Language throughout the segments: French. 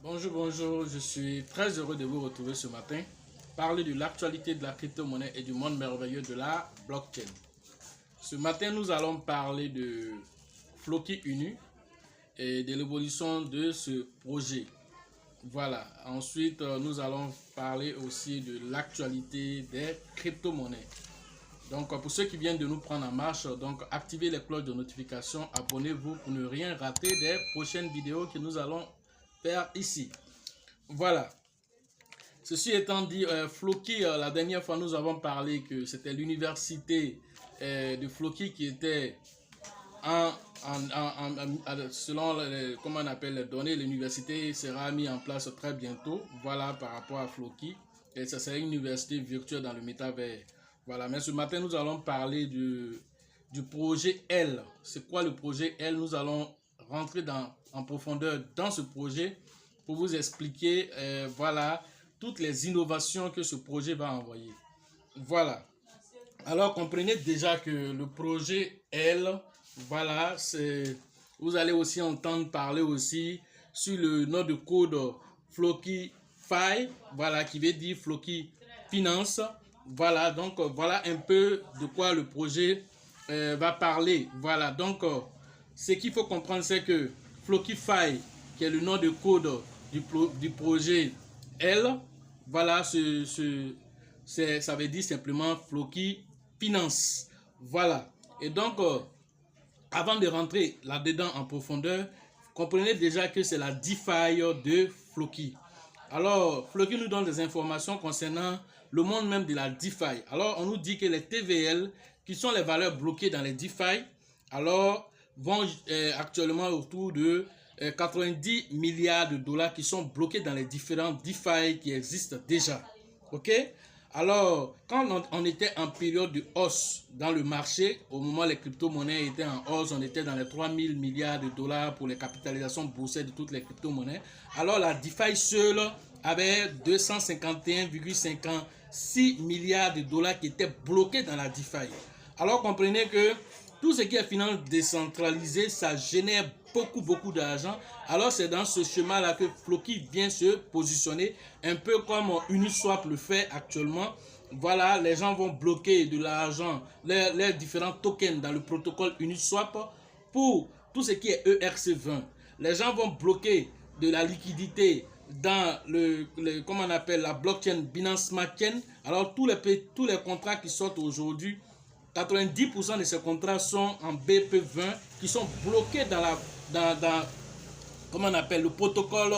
Bonjour, bonjour, je suis très heureux de vous retrouver ce matin, parler de l'actualité de la crypto-monnaie et du monde merveilleux de la blockchain. Ce matin, nous allons parler de Floki Unu et de l'évolution de ce projet. Voilà, ensuite, nous allons parler aussi de l'actualité des crypto-monnaies. Donc, pour ceux qui viennent de nous prendre en marche, donc activez les cloches de notification, abonnez-vous pour ne rien rater des prochaines vidéos que nous allons faire ici. Voilà. Ceci étant dit, Floki, la dernière fois nous avons parlé que c'était l'université de Floki qui était selon comment on appelle les données, l'université sera mise en place très bientôt. Voilà par rapport à Floki. Et ça serait une université virtuelle dans le métavers. Voilà, mais ce matin nous allons parler du projet L. C'est quoi le projet L? Nous allons rentrer en profondeur dans ce projet pour vous expliquer voilà, toutes les innovations que ce projet va envoyer. Voilà. Alors comprenez déjà que le projet L, voilà, vous allez aussi entendre parler aussi sur le nom de code FlokiFi, voilà, qui veut dire Floki Finance. Voilà, donc voilà un peu de quoi le projet va parler. Voilà, donc ce qu'il faut comprendre, c'est que FlokiFi, qui est le nom de code du projet L, voilà, ça veut dire simplement Floki Finance. Voilà, et donc avant de rentrer là-dedans en profondeur, comprenez déjà que c'est la DeFi de Floki. Alors, Floki nous donne des informations concernant le monde même de la DeFi. Alors, on nous dit que les TVL, qui sont les valeurs bloquées dans les DeFi, alors, vont actuellement autour de 90 milliards de dollars qui sont bloqués dans les différents DeFi qui existent déjà. OK? Alors, quand on était en période de hausse dans le marché, au moment où les crypto-monnaies étaient en hausse, on était dans les 3000 milliards de dollars pour les capitalisations boursières de toutes les crypto-monnaies. Alors, la DeFi seule avait 251,56 milliards de dollars qui étaient bloqués dans la DeFi. Alors, comprenez que tout ce qui est finance décentralisée, ça génère beaucoup d'argent. Alors c'est dans ce chemin-là que Floki vient se positionner, un peu comme Uniswap le fait actuellement. Voilà, les gens vont bloquer de l'argent, les différents tokens dans le protocole Uniswap pour tout ce qui est ERC20. Les gens vont bloquer de la liquidité dans comment on appelle la blockchain Binance Smart Chain. Alors tous les contrats qui sortent aujourd'hui, 90% de ces contrats sont en BP20 qui sont bloqués dans comment on appelle le protocole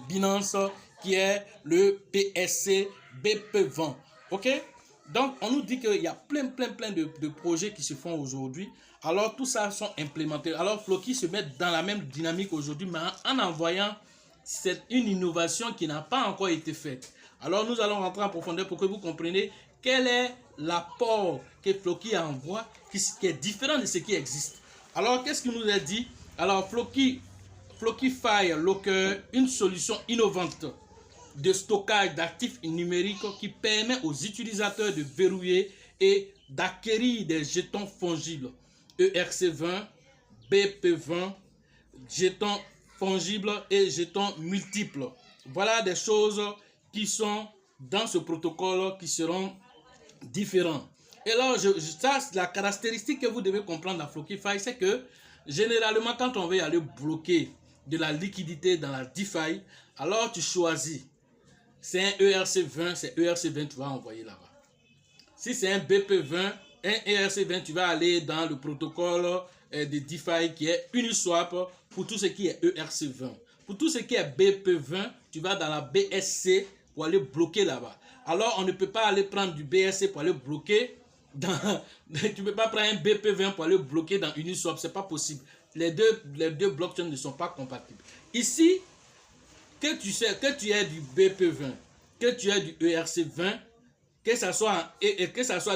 Binance qui est le PSC BP20. Ok? Donc on nous dit qu'il y a plein de projets qui se font aujourd'hui. Alors tout ça sont implémentés. Alors Floki se met dans la même dynamique aujourd'hui, mais en envoyant une innovation qui n'a pas encore été faite. Alors nous allons rentrer en profondeur pour que vous compreniez quel est l'apport que Floki envoie qui est différent de ce qui existe. Alors qu'est-ce qu'il nous a dit? Alors FlokiFi Locker, une solution innovante de stockage d'actifs numériques qui permet aux utilisateurs de verrouiller et d'acquérir des jetons fongibles ERC20, BP20, jetons fongibles et jetons multiples. Voilà des choses qui sont dans ce protocole qui seront différents. Et alors, ça, la caractéristique que vous devez comprendre dans FlokiFi, c'est que généralement, quand on veut aller bloquer de la liquidité dans la DeFi, alors tu choisis. C'est un ERC20, c'est ERC20, tu vas envoyer là-bas. Si c'est un BP20, un ERC20, tu vas aller dans le protocole de DeFi qui est Uniswap pour tout ce qui est ERC20. Pour tout ce qui est BP20, tu vas dans la BSC pour aller bloquer là-bas. Alors, on ne peut pas aller prendre du BSC pour aller bloquer dans... Tu ne peux pas prendre un BP20 pour aller bloquer dans Uniswap, c'est pas possible. Les deux blockchains ne sont pas compatibles. Ici, que tu aies du BP20, que tu aies du ERC20, que ça soit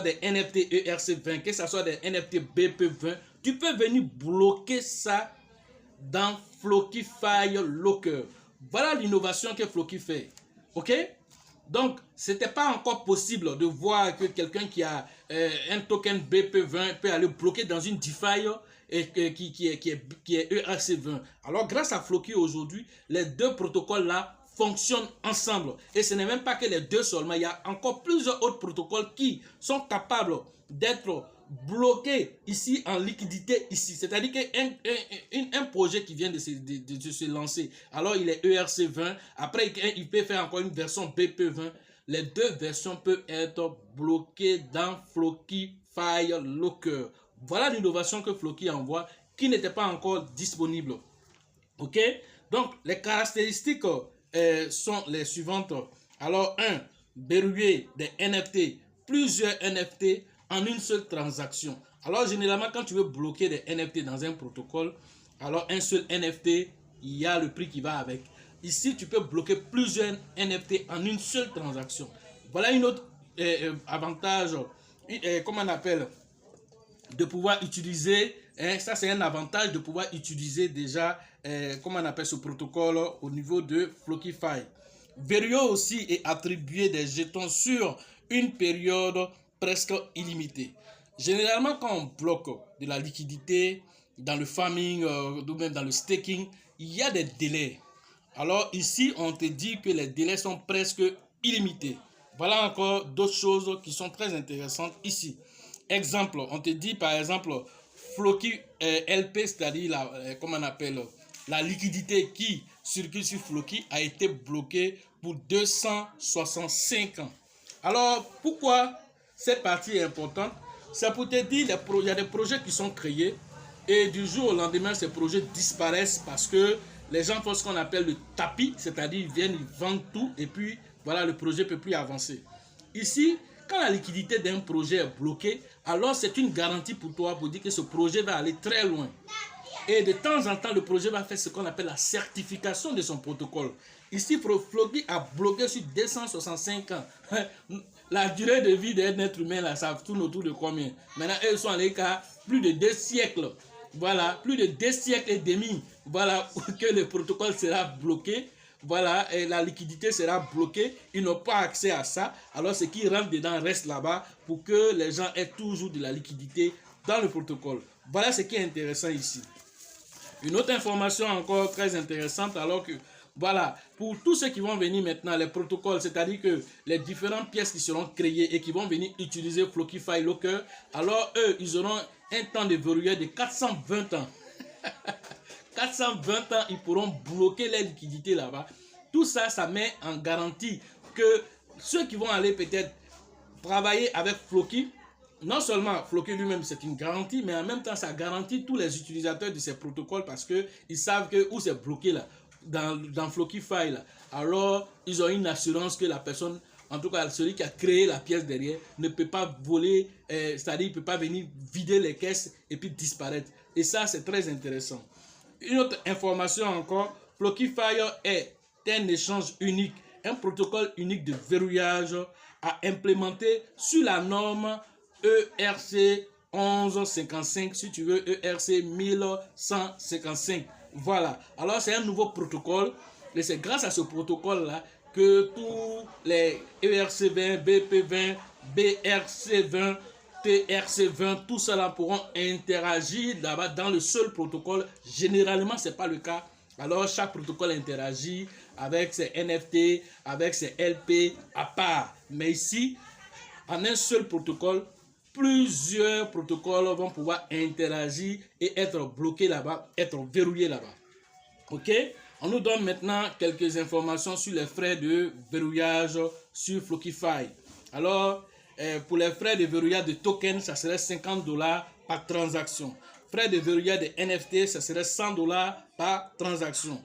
des NFT ERC20, que ça soit des NFT BP20, tu peux venir bloquer ça dans FlokiFi Locker. Voilà l'innovation que Floki fait. OK? Donc, ce n'était pas encore possible de voir que quelqu'un qui a un token BP20 peut aller bloquer dans une DeFi et qui est ERC20. Alors, grâce à Floki aujourd'hui, les deux protocoles-là fonctionnent ensemble. Et ce n'est même pas que les deux seulement, il y a encore plusieurs autres protocoles qui sont capables d'être bloqués ici en liquidité ici. C'est-à-dire qu'un projet qui vient de se lancer, alors il est ERC20, après il peut faire encore une version BP20. Les deux versions peuvent être bloquées dans Flockify Locker. Voilà l'innovation que Floki envoie qui n'était pas encore disponible. Ok? Donc, les caractéristiques sont les suivantes. Alors, verrouiller des NFT, plusieurs NFT en une seule transaction. Alors, généralement, quand tu veux bloquer des NFT dans un protocole, alors un seul NFT, il y a le prix qui va avec. Ici, tu peux bloquer plusieurs NFT en une seule transaction. Voilà une autre avantage, comment on appelle, de pouvoir utiliser, ça c'est un avantage de pouvoir utiliser déjà, comment on appelle ce protocole au niveau de Flockify. Verrouiller aussi et attribuer des jetons sur une période presque illimitée. Généralement, quand on bloque de la liquidité dans le farming ou même dans le staking, il y a des délais. Alors ici, on te dit que les délais sont presque illimités. Voilà encore d'autres choses qui sont très intéressantes ici. Exemple, on te dit par exemple, Floki LP, c'est-à-dire comment on appelle, la liquidité qui circule sur Floki a été bloquée pour 265 ans. Alors, pourquoi cette partie est importante? C'est pour te dire, il y a des projets qui sont créés et du jour au lendemain, ces projets disparaissent parce que les gens font ce qu'on appelle le tapis, c'est-à-dire ils viennent, ils vendent tout et puis voilà, le projet ne peut plus avancer. Ici, quand la liquidité d'un projet est bloquée, alors c'est une garantie pour toi pour dire que ce projet va aller très loin. Et de temps en temps, le projet va faire ce qu'on appelle la certification de son protocole. Ici, Floki a bloqué sur 265 ans. La durée de vie d'un être humain, là, ça tourne autour de combien? Maintenant, eux sont allés qu'à plus de 2 siècles. Voilà, plus de 2 siècles et demi. Voilà, que le protocole sera bloqué. Voilà, et la liquidité sera bloquée. Ils n'ont pas accès à ça. Alors, ce qui rentre dedans reste là-bas pour que les gens aient toujours de la liquidité dans le protocole. Voilà ce qui est intéressant ici. Une autre information encore très intéressante, alors que, voilà, pour tous ceux qui vont venir maintenant, les protocoles, c'est-à-dire que les différentes pièces qui seront créées et qui vont venir utiliser Flockify Locker, alors eux, ils auront un temps de verrouillage de 420 ans. 420 ans, ils pourront bloquer les liquidités là-bas. Tout ça, ça met en garantie que ceux qui vont aller peut-être travailler avec Floki, non seulement Floki lui-même c'est une garantie, mais en même temps ça garantit tous les utilisateurs de ces protocoles parce qu'ils savent que où c'est bloqué là, dans Flockify là. Alors ils ont une assurance que la personne, en tout cas celui qui a créé la pièce derrière, ne peut pas voler, c'est-à-dire il ne peut pas venir vider les caisses et puis disparaître. Et ça c'est très intéressant. Une autre information encore, Flockify est un échange unique, un protocole unique de verrouillage à implémenter sur la norme ERC 1155, si tu veux, ERC 1155. Voilà, alors c'est un nouveau protocole et c'est grâce à ce protocole-là que tous les ERC20, BP20, BRC20, TRC20, tout cela pourront interagir là-bas dans le seul protocole. Généralement, ce n'est pas le cas. Alors, chaque protocole interagit avec ses NFT, avec ses LP à part. Mais ici, en un seul protocole, plusieurs protocoles vont pouvoir interagir et être bloqués là-bas, être verrouillés là-bas. Ok? On nous donne maintenant quelques informations sur les frais de verrouillage sur Flockify. Alors, pour les frais de verrouillage de tokens, ça serait 50 $ par transaction. Frais de verrouillage de NFT, ça serait 100 $ par transaction.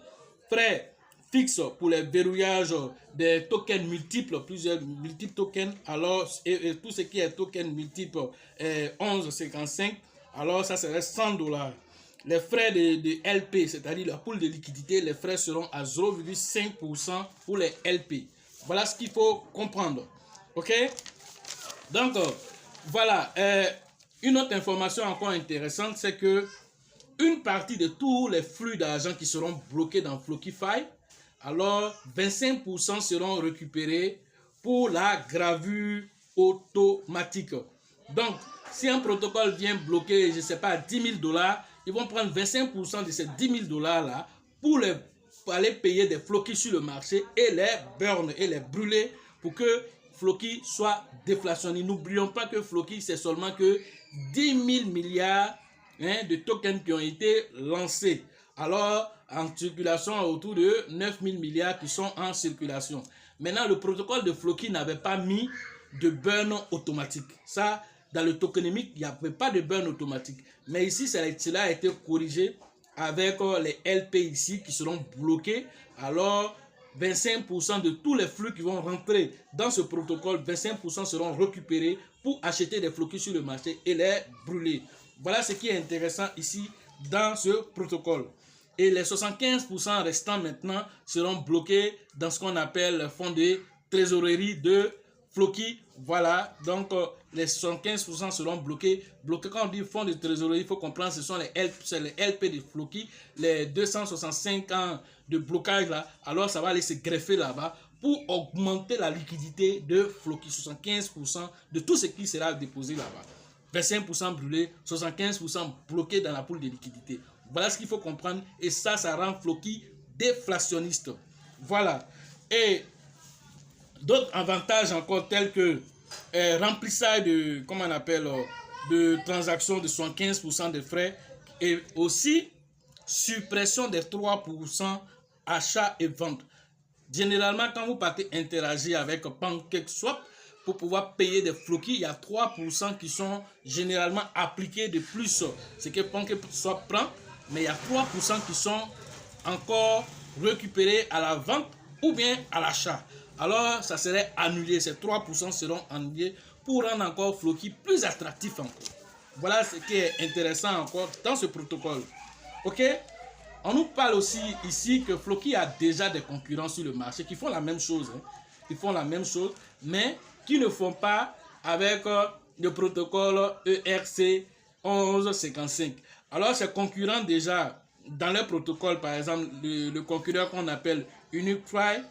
Frais fixes pour les verrouillages des tokens multiples, plusieurs multiples tokens, alors et tout ce qui est token multiple 1155, alors ça serait 100 $. Les frais de LP, c'est-à-dire la pool de liquidité, les frais seront à 0,5% pour les LP. Voilà ce qu'il faut comprendre. Ok? Donc, voilà. Une autre information encore intéressante, c'est que une partie de tous les flux d'argent qui seront bloqués dans Flockify, alors 25% seront récupérés pour la gravure automatique. Donc, si un protocole vient bloquer, je ne sais pas, 10 000 $, ils vont prendre 25% de ces 10 000 $ là pour aller payer des Floki sur le marché et les burn et les brûler pour que Floki soit déflationné. N'oublions pas que Floki, c'est seulement que 10 000 milliards de tokens qui ont été lancés. Alors, en circulation, autour de 9 000 milliards qui sont en circulation. Maintenant, le protocole de Floki n'avait pas mis de burn automatique. Ça, dans le tokenomique, il n'y avait pas de burn automatique. Mais ici, cela a été corrigé avec les LP ici qui seront bloqués. Alors, 25% de tous les flux qui vont rentrer dans ce protocole, 25% seront récupérés pour acheter des Floki sur le marché et les brûler. Voilà ce qui est intéressant ici dans ce protocole. Et les 75% restants maintenant seront bloqués dans ce qu'on appelle le fonds de trésorerie de Floki. Voilà, donc les 75% seront bloqués. Quand on dit fonds de trésorerie, il faut comprendre ce sont les LP de Floki, les 265 ans de blocage là. Alors ça va aller se greffer là-bas pour augmenter la liquidité de Floki. 75% de tout ce qui sera déposé là-bas. 25% brûlés, 75% bloqués dans la poule de liquidité. Voilà ce qu'il faut comprendre et ça rend Floki déflationniste. Voilà. Et d'autres avantages encore tels que remplissage de, comment on appelle, de transactions de 75% de frais et aussi suppression des 3% achat et vente. Généralement, quand vous partez interagir avec PancakeSwap pour pouvoir payer des Floki, il y a 3% qui sont généralement appliqués de plus. Ce que PancakeSwap prend, mais il y a 3% qui sont encore récupérés à la vente ou bien à l'achat. Alors, ça serait annulé. Ces 3% seront annulés pour rendre encore Floki plus attractif encore. Voilà ce qui est intéressant encore dans ce protocole. Ok? On nous parle aussi ici que Floki a déjà des concurrents sur le marché qui font la même chose. Ils font la même chose, mais qui ne font pas avec le protocole ERC 1155. Alors, ces concurrents déjà, dans leur protocole, par exemple, le concurrent qu'on appelle Unicry,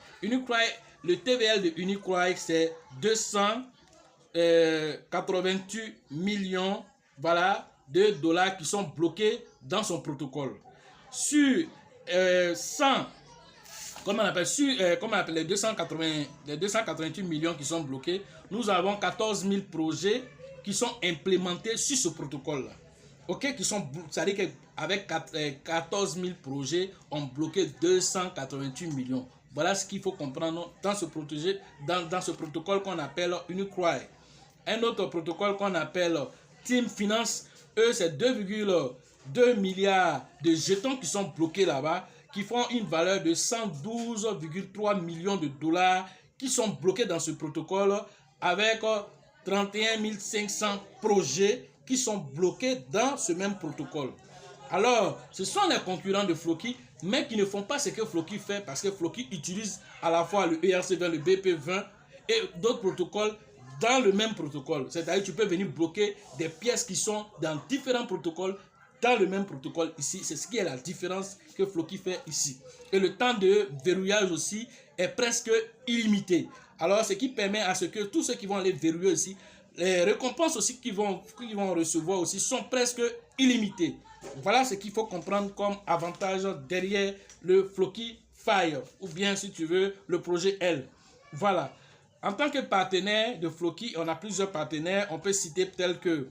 le TVL de Unicry, c'est 288 millions voilà, de dollars qui sont bloqués dans son protocole. Sur 100, comment on appelle, les 288 millions qui sont bloqués, nous avons 14 000 projets qui sont implémentés sur ce protocole-là. Ok, c'est-à-dire qu'avec 14 000 projets, on bloqué 288 millions. Voilà ce qu'il faut comprendre dans ce protocole qu'on appelle Unicry. Un autre protocole qu'on appelle Team Finance, eux, c'est 2,2 milliards de jetons qui sont bloqués là-bas, qui font une valeur de 112,3 millions de dollars qui sont bloqués dans ce protocole avec 31 500 projets qui sont bloqués dans ce même protocole. Alors, ce sont les concurrents de Floki, mais qui ne font pas ce que Floki fait parce que Floki utilise à la fois le ERC20, le BP20 et d'autres protocoles dans le même protocole. C'est-à-dire que tu peux venir bloquer des pièces qui sont dans différents protocoles dans le même protocole ici. C'est ce qui est la différence que Floki fait ici. Et le temps de verrouillage aussi est presque illimité. Alors, ce qui permet à ce que tous ceux qui vont aller verrouiller ici, les récompenses aussi qu'ils vont recevoir aussi sont presque illimitées. Voilà ce qu'il faut comprendre comme avantage derrière le Floki Fire ou bien si tu veux le projet L. Voilà. En tant que partenaire de Floki, on a plusieurs partenaires. On peut citer tels que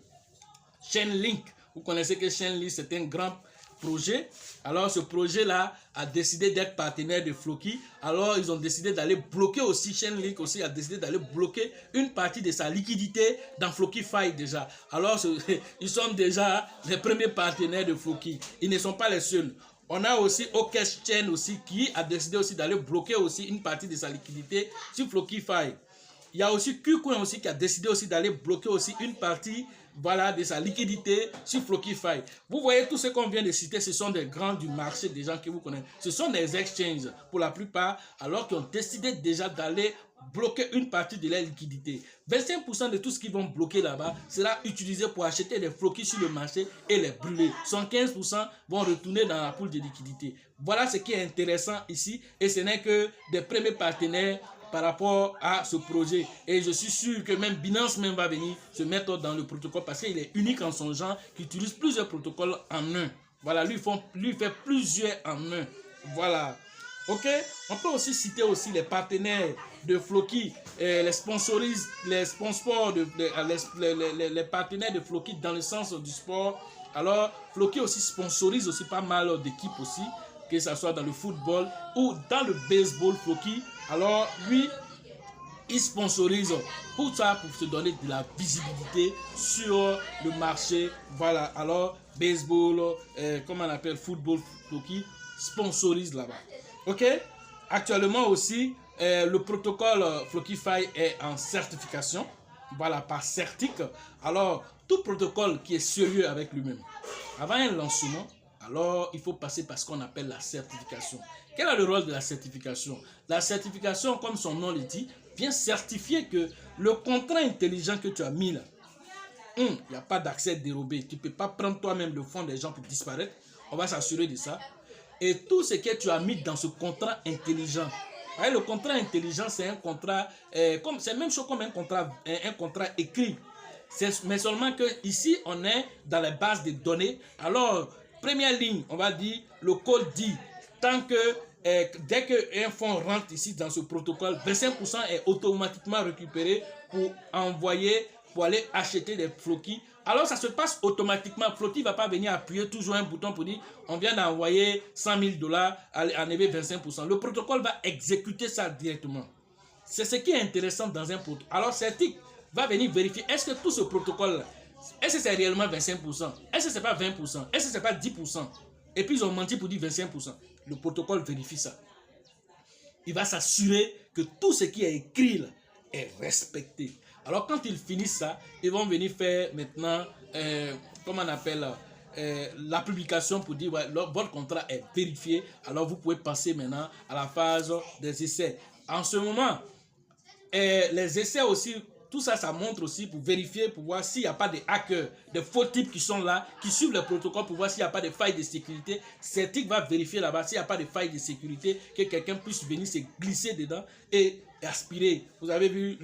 Chainlink. Vous connaissez que Chainlink c'est un grand projet. Alors ce projet-là a décidé d'être partenaire de Floki. Alors ils ont décidé d'aller bloquer aussi, Chainlink aussi a décidé d'aller bloquer une partie de sa liquidité dans Flokify déjà. Alors ils sont déjà les premiers partenaires de Floki. Ils ne sont pas les seuls. On a aussi OKExChain aussi qui a décidé aussi d'aller bloquer aussi une partie de sa liquidité sur Flokify. Il y a aussi KuCoin aussi qui a décidé aussi d'aller bloquer aussi une partie voilà, de sa liquidité sur Flokify. Vous voyez, tout ce qu'on vient de citer, ce sont des grands du marché, des gens que vous connaissez. Ce sont des exchanges pour la plupart, alors qu'ils ont décidé déjà d'aller bloquer une partie de leur liquidité. 25% de tout ce qu'ils vont bloquer là-bas sera utilisé pour acheter des Floki sur le marché et les brûler. 115% vont retourner dans la poule de liquidité. Voilà ce qui est intéressant ici et ce n'est que des premiers partenaires par rapport à ce projet. Et je suis sûr que même Binance même va venir se mettre dans le protocole parce qu'il est unique en son genre, qui utilise plusieurs protocoles en un. Voilà, lui fait plusieurs en un. Voilà. Ok, on peut aussi citer aussi les partenaires de Floki, les sponsors, les partenaires de Floki dans le sens du sport. Alors, Floki aussi sponsorise aussi pas mal d'équipes aussi, que ce soit dans le football ou dans le baseball. Floki, alors lui, il sponsorise pour ça, pour se donner de la visibilité sur le marché. Voilà, alors baseball, comment on appelle, football, Floki sponsorise là-bas. Ok, actuellement aussi, le protocole FlokiFi est en certification, voilà, par Certic. Alors, tout protocole qui est sérieux avec lui-même, avant un lancement, alors il faut passer par ce qu'on appelle la certification. Quel est le rôle de la certification? La certification, comme son nom le dit, vient certifier que le contrat intelligent que tu as mis là, il n'y a pas d'accès dérobé. Tu ne peux pas prendre toi-même le fonds des gens pour disparaître. On va s'assurer de ça. Et tout ce que tu as mis dans ce contrat intelligent. Voyez, le contrat intelligent, c'est un contrat, c'est la même chose comme un contrat écrit. Mais seulement que ici, on est dans la base de données. Alors, première ligne, on va dire, le code dit, tant que, dès qu'un fonds rentre ici dans ce protocole, 25% est automatiquement récupéré pour envoyer, pour aller acheter des Floki. Alors ça se passe automatiquement. Floki ne va pas venir appuyer toujours un bouton pour dire on vient d'envoyer 100 000 $, enlever 25%. Le protocole va exécuter ça directement. C'est ce qui est intéressant dans un protocole. Alors Certic va venir vérifier est-ce que tout ce protocole, est-ce que c'est réellement 25%? Est-ce que c'est pas 20%? Est-ce que c'est pas 10%? Et puis ils ont menti pour dire 25%. Le protocole vérifie ça. Il va s'assurer que tout ce qui est écrit là est respecté. Alors quand ils finissent ça, ils vont venir faire maintenant, comment on appelle, la publication pour dire ouais, votre contrat est vérifié. Alors vous pouvez passer maintenant à la phase des essais. En ce moment, les essais aussi, tout ça, ça montre aussi pour vérifier, pour voir s'il n'y a pas de hackers, de faux types qui sont là, qui suivent le protocole pour voir s'il n'y a pas de failles de sécurité. Certic va vérifier là-bas s'il n'y a pas de failles de sécurité, que quelqu'un puisse venir se glisser dedans et aspirer. Vous avez vu,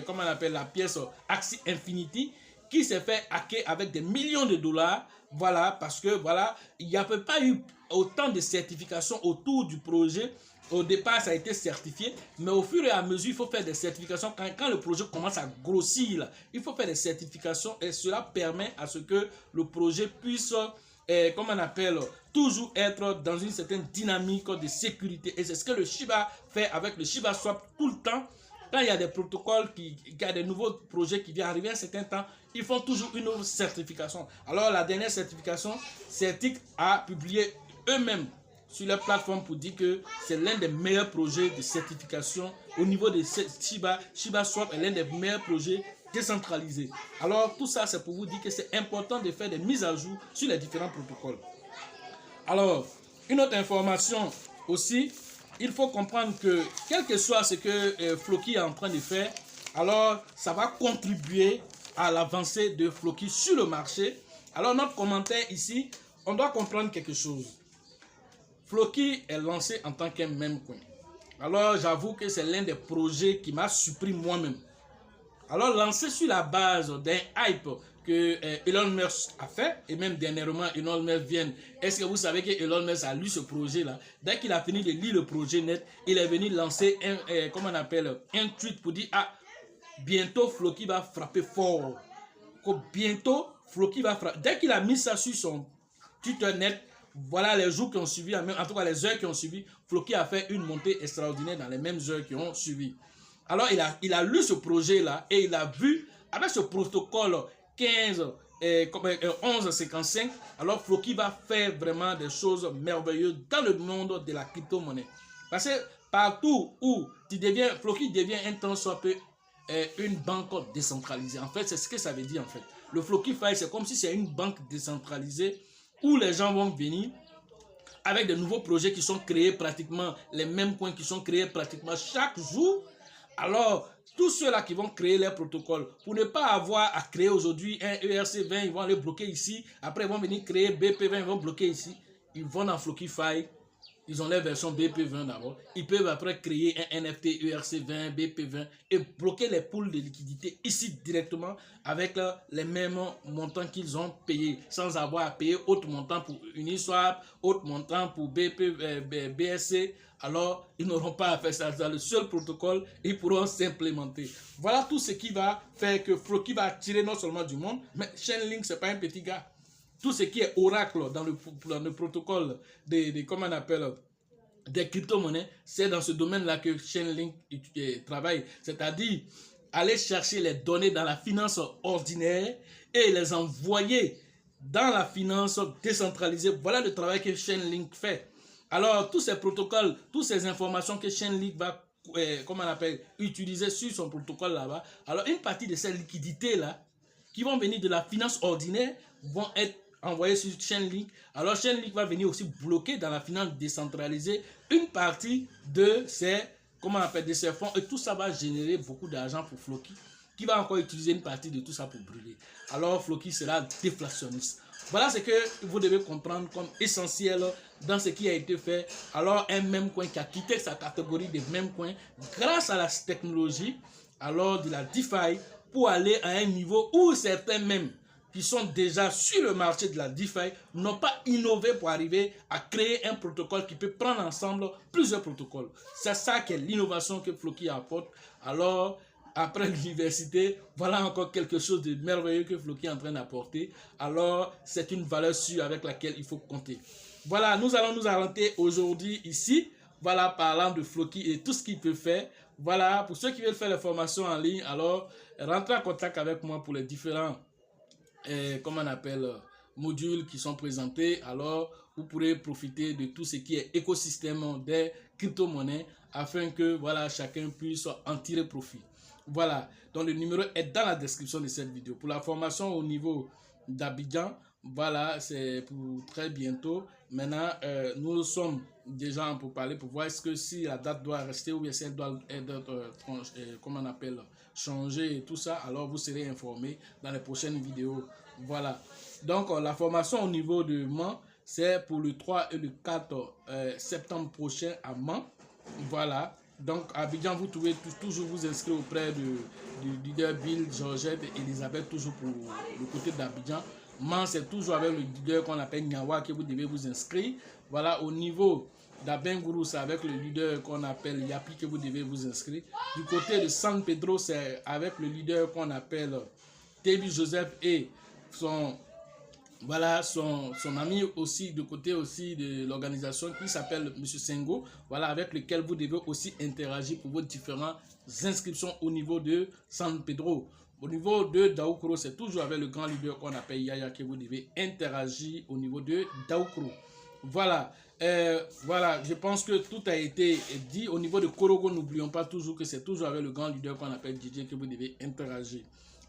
comment on appelle la pièce Axie Infinity, qui s'est fait hacker avec des millions de $. Voilà, parce que voilà, il n'y a pas eu autant de certifications autour du projet. Au départ, ça a été certifié, mais au fur et à mesure, il faut faire des certifications. Quand le projet commence à grossir, là, il faut faire des certifications et cela permet à ce que le projet puisse, comme on appelle, toujours être dans une certaine dynamique de sécurité. Et c'est ce que le Shiba fait avec le Shiba Swap tout le temps. Quand il y a des protocoles, il y a des nouveaux projets qui viennent arriver à un certain temps, ils font toujours une autre certification. Alors la dernière certification, Certic a publié eux-mêmes sur leur plateforme pour dire que c'est l'un des meilleurs projets de certification au niveau de Shiba. Shiba Swap est l'un des meilleurs projets décentralisés. Alors tout ça, c'est pour vous dire que c'est important de faire des mises à jour sur les différents protocoles. Alors, une autre information aussi, il faut comprendre que quel que soit ce que Floki est en train de faire, alors ça va contribuer à l'avancée de Floki sur le marché. Alors notre commentaire ici, on doit comprendre quelque chose. Floki est lancé en tant qu'un meme coin. Alors j'avoue que c'est l'un des projets qui m'a surpris moi-même. Alors lancé sur la base d'un hype que Elon Musk a fait, et même dernièrement Elon Musk vient. Est-ce que vous savez que Elon Musk a lu ce projet-là? Dès qu'il a fini de lire le projet net, il est venu lancer comment on appelle, un tweet pour dire ah, bientôt Floki va frapper fort. Bientôt Floki va frapper. Dès qu'il a mis ça sur son Twitter net, voilà les jours qui ont suivi, en tout cas les heures qui ont suivi, Floki a fait une montée extraordinaire dans les mêmes heures qui ont suivi. Alors il a lu ce projet-là et il a vu avec ce protocole 1155, alors Floki va faire vraiment des choses merveilleuses dans le monde de la crypto-monnaie. Parce que partout où Floki devient un temps soit peu une banque décentralisée. En fait, c'est ce que ça veut dire en fait. Le FlokiFi, c'est comme si c'est une banque décentralisée où les gens vont venir avec de nouveaux projets qui sont créés pratiquement, les mêmes coins qui sont créés pratiquement chaque jour. Alors, tous ceux-là qui vont créer les protocoles, pour ne pas avoir à créer aujourd'hui un ERC20, ils vont aller bloquer ici. Après, ils vont venir créer BP20, ils vont bloquer ici. Ils vont dans FlokiFi, ils ont les versions BP20 d'abord. Ils peuvent après créer un NFT ERC20, BP20 et bloquer les pools de liquidité ici directement avec les mêmes montants qu'ils ont payés sans avoir à payer autre montant pour Uniswap, autre montant pour BSC. Alors, ils n'auront pas à faire ça. Dans le seul protocole, ils pourront s'implémenter. Voilà tout ce qui va faire que Floki va attirer non seulement du monde, mais Chainlink, ce n'est pas un petit gars. Tout ce qui est oracle dans le protocole comment on appelle, des crypto-monnaies, c'est dans ce domaine-là que Chainlink travaille. C'est-à-dire aller chercher les données dans la finance ordinaire et les envoyer dans la finance décentralisée. Voilà le travail que Chainlink fait. Alors, tous ces protocoles, toutes ces informations que Chainlink va comment on appelle, utiliser sur son protocole là-bas, alors une partie de ces liquidités-là qui vont venir de la finance ordinaire vont être envoyées sur Chainlink. Alors, Chainlink va venir aussi bloquer dans la finance décentralisée une partie de ces, comment on appelle, de ces fonds. Et tout ça va générer beaucoup d'argent pour Floki, qui va encore utiliser une partie de tout ça pour brûler. Alors, Floki sera déflationniste. Voilà ce que vous devez comprendre comme essentiel dans ce qui a été fait. Alors, un même coin qui a quitté sa catégorie de même coin grâce à la technologie, alors de la DeFi, pour aller à un niveau où certains même qui sont déjà sur le marché de la DeFi n'ont pas innové pour arriver à créer un protocole qui peut prendre ensemble plusieurs protocoles. C'est ça qui est l'innovation que Floki apporte. Alors, après l'université, voilà encore quelque chose de merveilleux que Floki est en train d'apporter. Alors, c'est une valeur sûre avec laquelle il faut compter. Voilà, nous allons nous orienter aujourd'hui ici. Voilà, parlant de Floki et tout ce qu'il peut faire. Voilà, pour ceux qui veulent faire les formations en ligne, alors, rentrez en contact avec moi pour les différents, comment on appelle, modules qui sont présentés. Alors, vous pourrez profiter de tout ce qui est écosystème des crypto-monnaies afin que, voilà, chacun puisse en tirer profit. Voilà, donc le numéro est dans la description de cette vidéo. Pour la formation au niveau d'Abidjan, voilà, c'est pour très bientôt. Maintenant, nous sommes déjà en pourparlers pour voir est-ce que si la date doit rester ou bien si elle doit être, comment on appelle, changer et tout ça. Alors, vous serez informés dans les prochaines vidéos. Voilà, donc la formation au niveau de Mans, c'est pour le 3 et le 4 septembre prochain à Mans. Voilà. Donc, à Abidjan, vous pouvez toujours vous inscrire auprès du leader Bill, Georgette et Elisabeth, toujours pour le côté d'Abidjan. Mans, c'est toujours avec le leader qu'on appelle Nyawa que vous devez vous inscrire. Voilà, au niveau d'Abengourou, c'est avec le leader qu'on appelle Yapi que vous devez vous inscrire. Du côté de San Pedro, c'est avec le leader qu'on appelle Tebi Joseph et son... Voilà, son ami aussi, de côté aussi de l'organisation qui s'appelle M. Sengo, voilà, avec lequel vous devez aussi interagir pour vos différentes inscriptions au niveau de San Pedro. Au niveau de Daoukro, c'est toujours avec le grand leader qu'on appelle Yaya que vous devez interagir au niveau de Daoukro. Voilà, voilà, je pense que tout a été dit. Au niveau de Korogo, n'oublions pas toujours que c'est toujours avec le grand leader qu'on appelle DJ que vous devez interagir.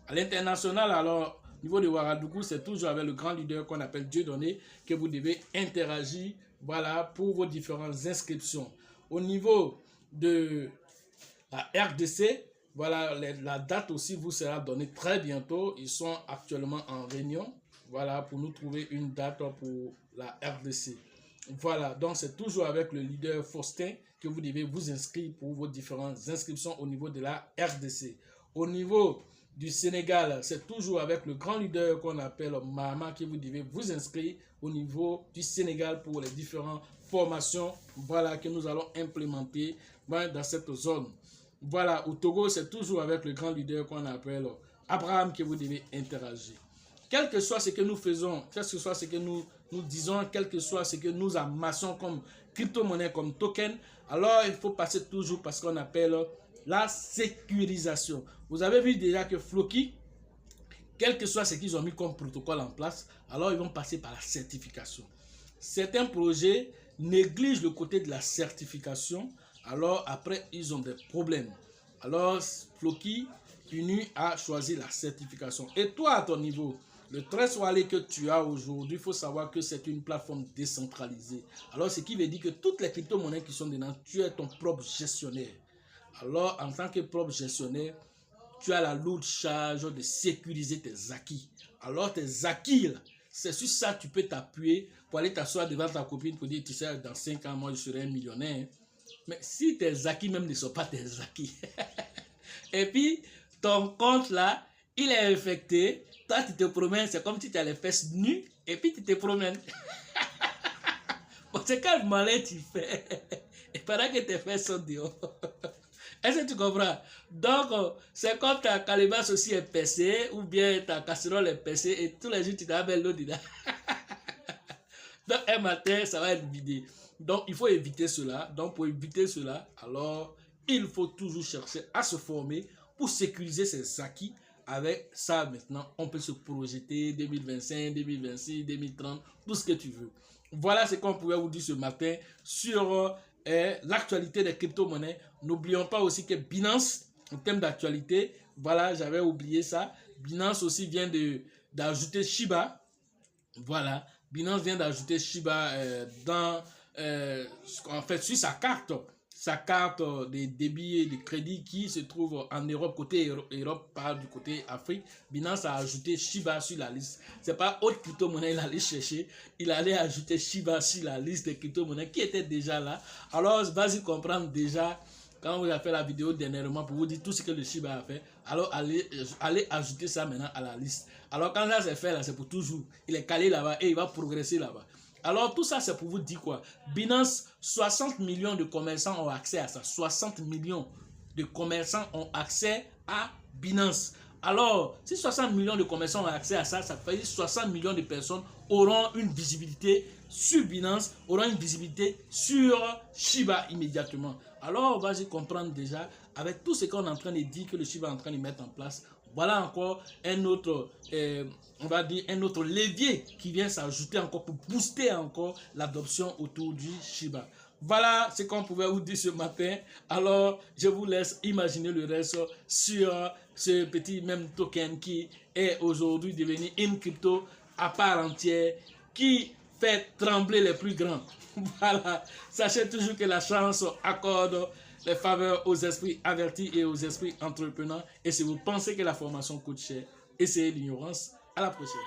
À l'international, alors... Au niveau de Ouagadougou, c'est toujours avec le grand leader qu'on appelle Dieudonné que vous devez interagir, voilà, pour vos différentes inscriptions. Au niveau de la RDC, voilà, la date aussi vous sera donnée très bientôt. Ils sont actuellement en réunion, voilà, pour nous trouver une date pour la RDC. Voilà, donc c'est toujours avec le leader Faustin que vous devez vous inscrire pour vos différentes inscriptions au niveau de la RDC. Au niveau du Sénégal, c'est toujours avec le grand leader qu'on appelle Mahama que vous devez vous inscrire au niveau du Sénégal pour les différentes formations, voilà, que nous allons implémenter dans cette zone. Voilà, au Togo, c'est toujours avec le grand leader qu'on appelle Abraham que vous devez interagir. Quel que soit ce que nous faisons, quel que soit ce que nous disons, quel que soit ce que nous amassons comme crypto-monnaie, comme token, alors il faut passer toujours par ce qu'on appelle la sécurisation. Vous avez vu déjà que Floki, quel que soit ce qu'ils ont mis comme protocole en place, alors ils vont passer par la certification. Certains projets négligent le côté de la certification, alors après ils ont des problèmes. Alors Floki Uni a choisi la certification. Et toi à ton niveau, le Trust Wallet que tu as aujourd'hui, il faut savoir que c'est une plateforme décentralisée. Alors ce qui veut dire que toutes les crypto-monnaies qui sont dedans, tu es ton propre gestionnaire. Alors, en tant que propre gestionnaire, tu as la lourde charge de sécuriser tes acquis. Alors, tes acquis, C'est sur ça que tu peux t'appuyer pour aller t'asseoir devant ta copine pour dire, tu sais, dans 5 ans, moi, je serai un millionnaire. Mais si tes acquis même ne sont pas tes acquis, et puis ton compte là, il est infecté, toi tu te promènes, c'est comme si tu as les fesses nues, et puis tu te promènes. Bon, c'est quel malin tu fais, et pendant que tes fesses sont dehors. Est-ce que tu comprends? Donc, c'est comme ta calebasse aussi est percée, ou bien ta casserole est percée, et tous les jours tu t'appelles l'eau dedans. Donc, un matin, ça va être vidé. Donc, il faut éviter cela. Donc, pour éviter cela, alors, il faut toujours chercher à se former pour sécuriser ses acquis. Avec ça, maintenant, on peut se projeter 2025, 2026, 2030, tout ce que tu veux. Voilà ce qu'on pouvait vous dire ce matin sur l'actualité des crypto-monnaies. N'oublions pas aussi que Binance, en termes d'actualité, voilà, j'avais oublié ça. Binance aussi vient d'ajouter Shiba. Voilà, Binance vient d'ajouter Shiba en fait, sur sa carte de débit et de crédit qui se trouve en Europe, côté Europe, pas du côté Afrique. Binance a ajouté Shiba sur la liste. C'est pas autre crypto-monnaie il allait chercher. Il allait ajouter Shiba sur la liste des crypto-monnaies qui étaient déjà là. Alors, vas-y comprendre déjà, quand vous avez fait la vidéo dernièrement pour vous dire tout ce que le Shiba a fait, alors allez ajouter ça maintenant à la liste. Alors quand ça c'est fait là, c'est pour toujours. Il est calé là-bas et il va progresser là-bas. Alors tout ça c'est pour vous dire quoi? Binance, 60 millions de commerçants ont accès à ça. 60 millions de commerçants ont accès à Binance. Alors, si 60 millions de commerçants ont accès à ça, ça veut dire 60 millions de personnes auront une visibilité sur Binance, auront une visibilité sur Shiba immédiatement. Alors, on va y comprendre déjà, avec tout ce qu'on est en train de dire que le Shiba est en train de mettre en place, voilà encore un autre, on va dire, un autre levier qui vient s'ajouter encore pour booster encore l'adoption autour du Shiba. Voilà ce qu'on pouvait vous dire ce matin. Alors, je vous laisse imaginer le reste sur ce petit même token qui est aujourd'hui devenu une crypto à part entière qui fait trembler les plus grands. Voilà. Sachez toujours que la chance accorde les faveurs aux esprits avertis et aux esprits entrepreneurs. Et si vous pensez que la formation coûte cher, essayez l'ignorance. À la prochaine.